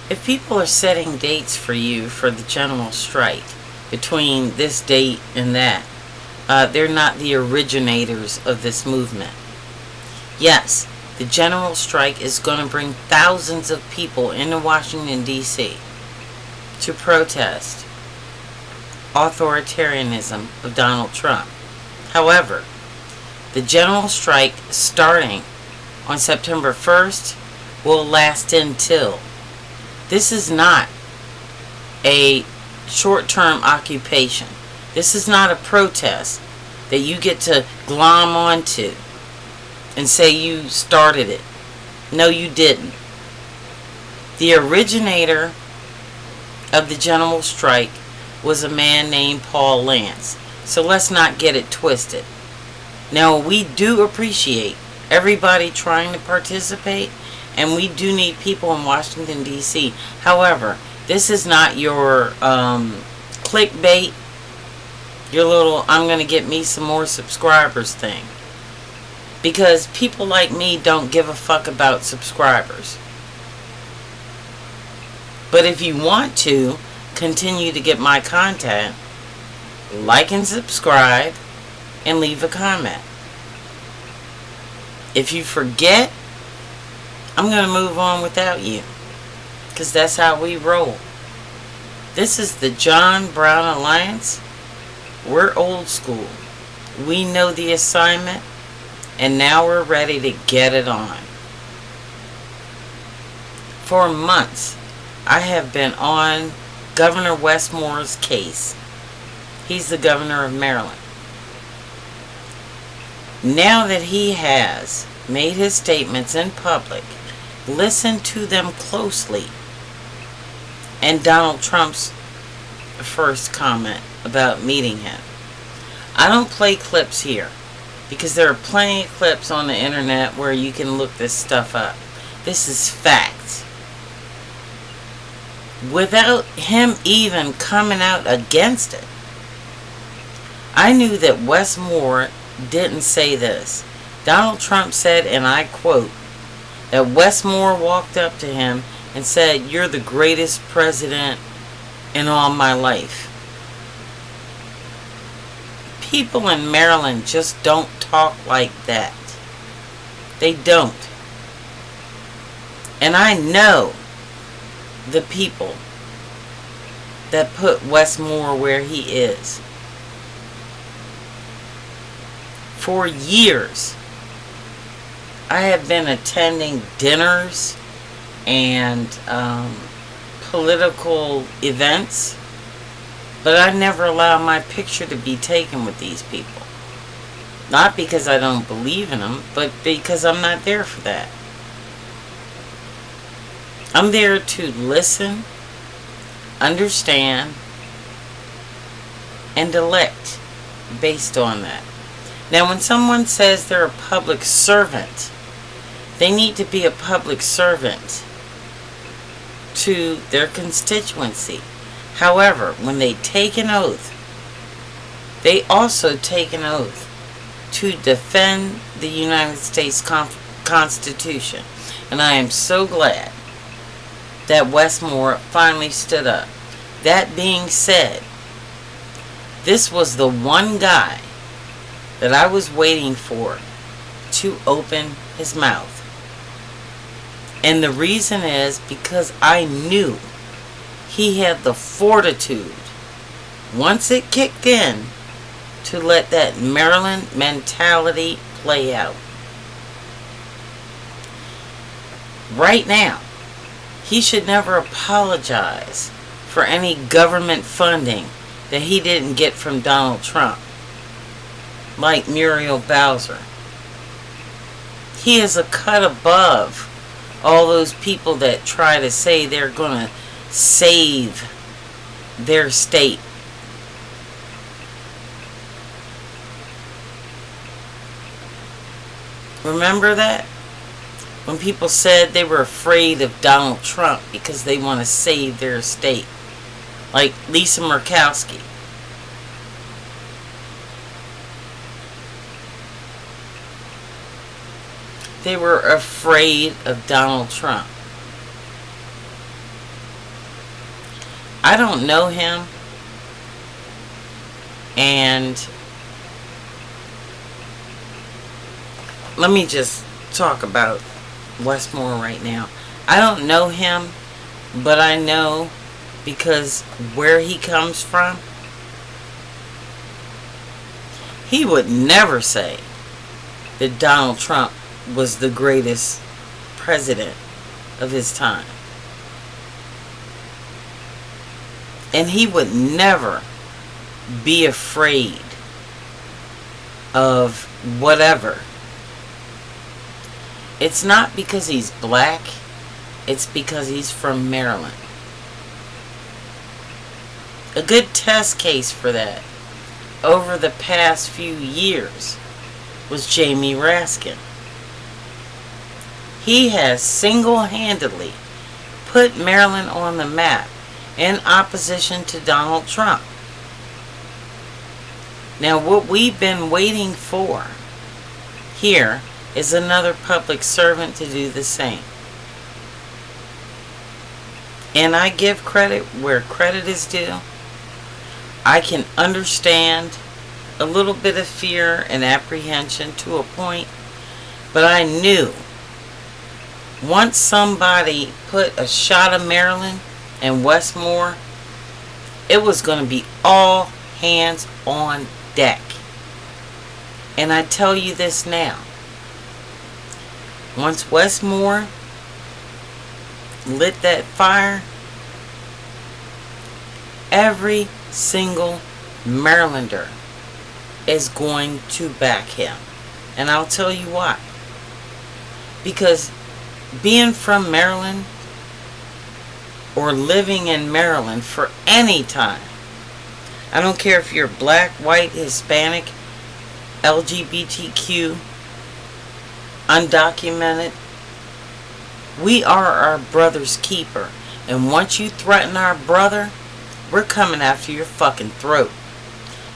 If people are setting dates for you for the general strike between this date and that, they're not the originators of this movement. Yes, the general strike is going to bring thousands of people into Washington, D.C. to protest authoritarianism of Donald Trump. However, the general strike starting on September 1st will last until. This is not a short-term occupation. This is not a protest that you get to glom onto and say you started it. No, you didn't. The originator of the general strike was a man named Paul Lance. So let's not get it twisted. Now, we do appreciate everybody trying to participate, and we do need people in Washington, D.C. However, this is not your clickbait, your little I'm going to get me some more subscribers thing. Because people like me don't give a fuck about subscribers. But if you want to continue to get my content, like and subscribe and leave a comment. If you forget, I'm going to move on without you. Because that's how we roll. This is the John Brown Alliance. We're old school. We know the assignment. And now we're ready to get it on. For months, I have been on Governor Westmore's case. He's the governor of Maryland. Now that he has made his statements in public, listen to them closely. And Donald Trump's first comment about meeting him. I don't play clips here because there are plenty of clips on the internet where you can look this stuff up. This is fact. Without him even coming out against it, I knew that Westmore didn't say this. Donald Trump said, and I quote, that Westmore walked up to him and said, "You're the greatest president in all my life." People in Maryland just don't talk like that. They don't. And I know the people that put Westmore where he is. For years, I have been attending dinners and political events, but I never allow my picture to be taken with these people. Not because I don't believe in them, but because I'm not there for that. I'm there to listen, understand, and elect based on that. Now, when someone says they're a public servant, they need to be a public servant to their constituency. However, when they take an oath, they also take an oath to defend the United States Constitution. And I am so glad that Westmore finally stood up. That being said, this was the one guy that I was waiting for to open his mouth. And the reason is because I knew he had the fortitude, once it kicked in, to let that Maryland mentality play out. Right now, he should never apologize for any government funding that he didn't get from Donald Trump, like Muriel Bowser. He is a cut above all those people that try to say they're going to save their state. Remember that? When people said they were afraid of Donald Trump because they want to save their state. Like Lisa Murkowski. They were afraid of Donald Trump. I don't know him, and let me just talk about Westmore right now. I don't know him, but I know because where he comes from, he would never say that Donald Trump was the greatest president of his time. And he would never be afraid of whatever. It's not because he's black, it's because he's from Maryland. A good test case for that over the past few years was Jamie Raskin. He has single-handedly put Maryland on the map in opposition to Donald Trump. Now, what we've been waiting for here is another public servant to do the same. And I give credit where credit is due. I can understand a little bit of fear and apprehension to a point, but I knew once somebody put a shot of Maryland and Westmore, it was going to be all hands on deck. And I tell you this now. Once Westmore lit that fire, every single Marylander is going to back him. And I'll tell you why. Because being from Maryland or living in Maryland for any time, I don't care if you're black, white, Hispanic, LGBTQ, undocumented, we are our brother's keeper. And once you threaten our brother, we're coming after your fucking throat.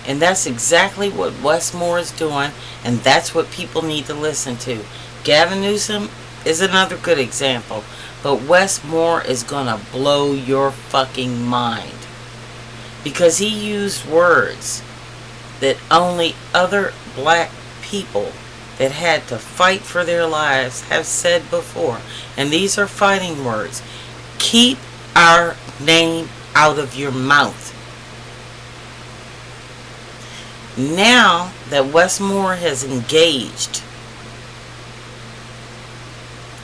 And that's exactly what Westmore is doing, and that's what people need to listen to. Gavin Newsom is another good example, but Westmore is gonna blow your fucking mind. Because he used words that only other black people that had to fight for their lives have said before. And these are fighting words. Keep our name out of your mouth. Now that Westmore has engaged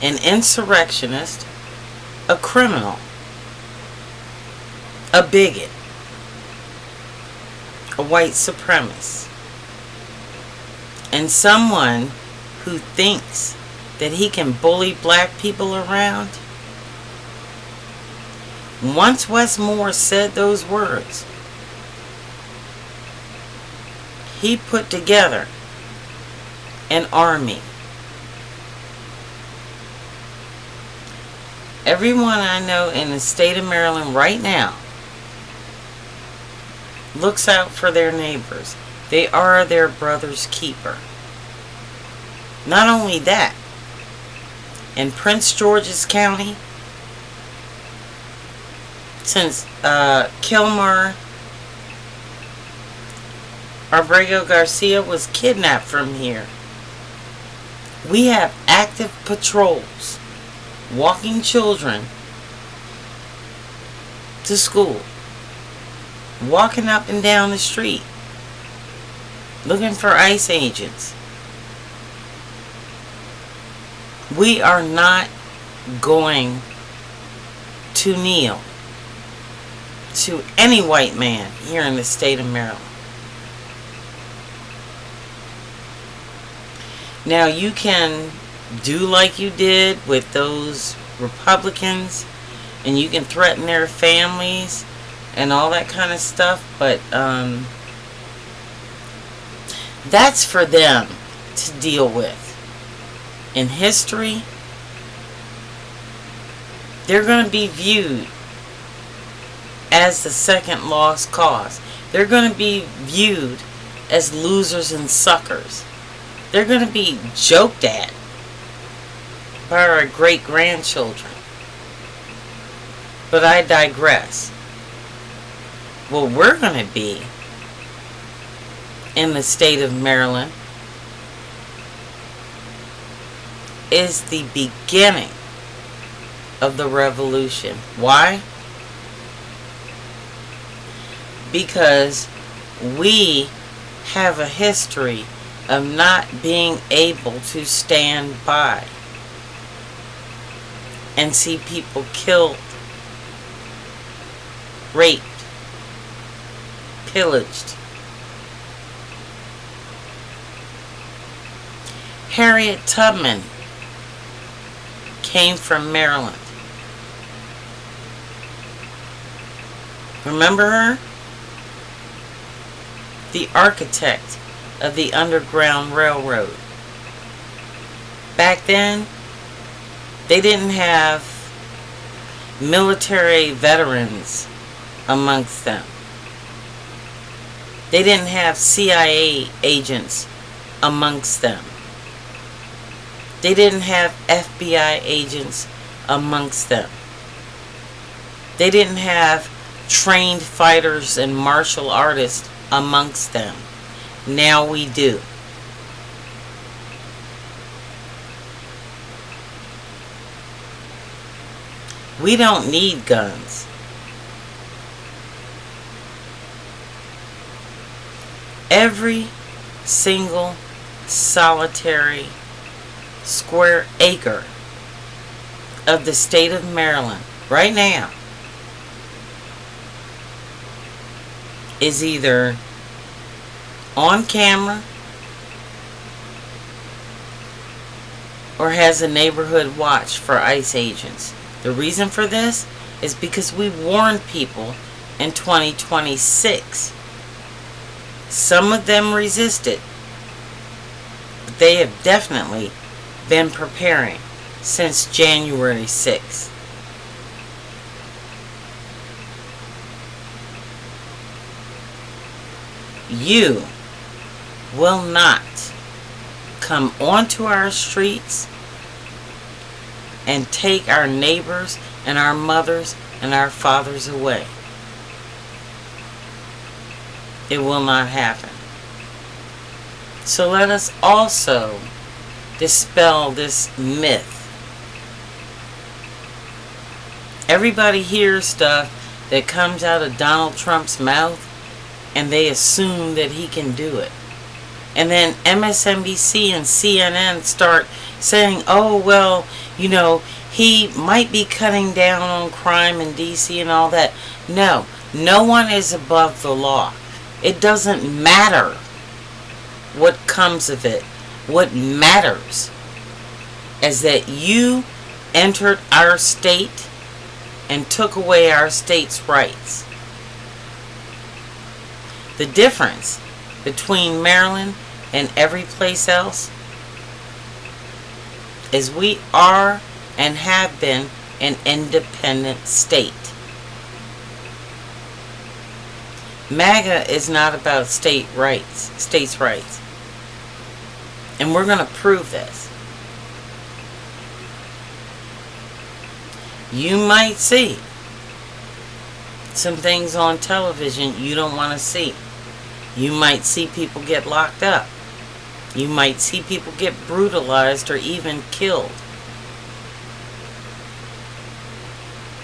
an insurrectionist, a criminal, a bigot, a white supremacist, and someone who thinks that he can bully black people around, once Westmore said those words, he put together an army. Everyone I know in the state of Maryland right now looks out for their neighbors. They are their brother's keeper. Not only that, in Prince George's County, since Kilmer Abrego Garcia was kidnapped from here, we have active patrols walking children to school, walking up and down the street, looking for ICE agents. We are not going to kneel to any white man here in the state of Maryland. Now, you can do like you did with those Republicans, and you can threaten their families and all that kind of stuff, but that's for them to deal with. In history, they're going to be viewed as the second lost cause. They're going to be viewed as losers and suckers. They're going to be joked at by our great-grandchildren. But I digress. what we're going to be in the state of Maryland is the beginning of the revolution. Why? Because we have a history of not being able to stand by and see people killed, raped, pillaged. Harriet Tubman came from Maryland. Remember her? The architect of the Underground Railroad. Back then, they didn't have military veterans amongst them. They didn't have CIA agents amongst them. They didn't have FBI agents amongst them. They didn't have trained fighters and martial artists amongst them. Now we do. We don't need guns. Every single solitary square acre of the state of Maryland right now is either on camera or has a neighborhood watch for ICE agents. The reason for this is because we warned people in 2026. Some of them resisted, but they have definitely been preparing since January 6th. You will not come onto our streets and take our neighbors and our mothers and our fathers away. It will not happen. So let us also dispel this myth. Everybody hears stuff that comes out of Donald Trump's mouth and they assume that he can do it. And then MSNBC and CNN start saying, oh, well, you know, he might be cutting down on crime in DC and all that. No, no one is above the law. It doesn't matter what comes of it. What matters is that you entered our state and took away our state's rights. The difference between Maryland and every place else is we are and have been an independent state. MAGA is not about states' rights. And we're going to prove this. You might see some things on television you don't want to see. You might see people get locked up. You might see people get brutalized or even killed.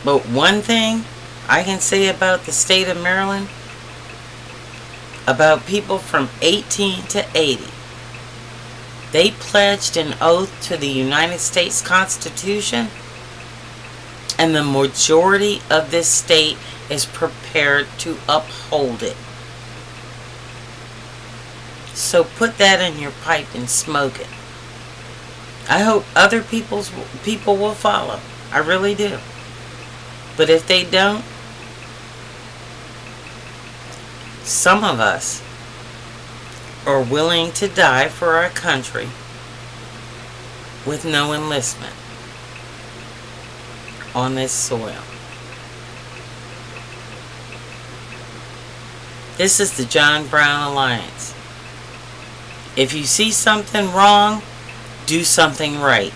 But one thing I can say about the state of Maryland, about people from 18 to 80, they pledged an oath to the United States Constitution, and the majority of this state is prepared to uphold it. So put that in your pipe and smoke it. I hope other people will follow. I really do. But if they don't, some of us are willing to die for our country with no enlistment on this soil. This is the John Brown Alliance. If you see something wrong, do something right.